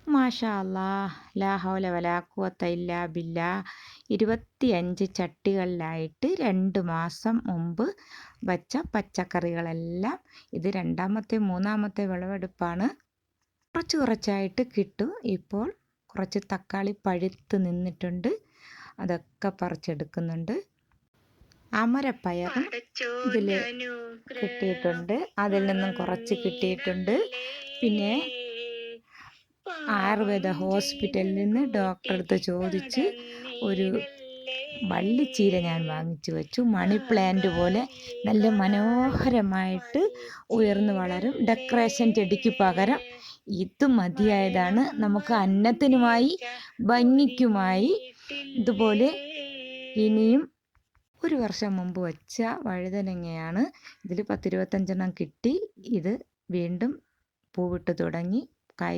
മാഷാ അല്ലാ, ലാ ഹൗല വലാ ഖുവത്ത ഇല്ലാ ബില്ലാ. 25 ചട്ടികളിലായിട്ട് 2 മാസം മുമ്പ് വച്ച പച്ചക്കറികളെല്ലാം ഇത് രണ്ടാമത്തെ മൂന്നാമത്തെ വിളവെടുപ്പാണ്. കുറച്ച് കുറച്ചായിട്ട് കിട്ടും. ഇപ്പോൾ കുറച്ച് തക്കാളി പഴുത്ത് നിന്നിട്ടുണ്ട്, അതൊക്കെ പറിച്ചെടുക്കുന്നുണ്ട്. അമരപ്പയറും ഇതിൽ കിട്ടിയിട്ടുണ്ട്, അതിൽ നിന്നും കുറച്ച് കിട്ടിയിട്ടുണ്ട്. പിന്നെ ആയുർവേദ ഹോസ്പിറ്റലിൽ നിന്ന് ഡോക്ടറെ അടുത്ത് ചോദിച്ച് ഒരു വള്ളിച്ചീര ഞാൻ വാങ്ങിച്ചു വെച്ചു. മണി പ്ലാന്റ് പോലെ നല്ല മനോഹരമായിട്ട് ഉയർന്നു വളരും. ഡെക്കറേഷൻ ചെടിക്ക് പകരം ഇത് മതിയായതാണ്. നമുക്ക് അന്നത്തിനുമായി ഭംഗിക്കുമായി. ഇതുപോലെ ഇനിയും 1 വർഷം മുമ്പ് വെച്ച വഴുതനങ്ങയാണ്. ഇതിൽ 10-25 കിട്ടി. ഇത് വീണ്ടും പൂവിട്ട് തുടങ്ങി, കായ്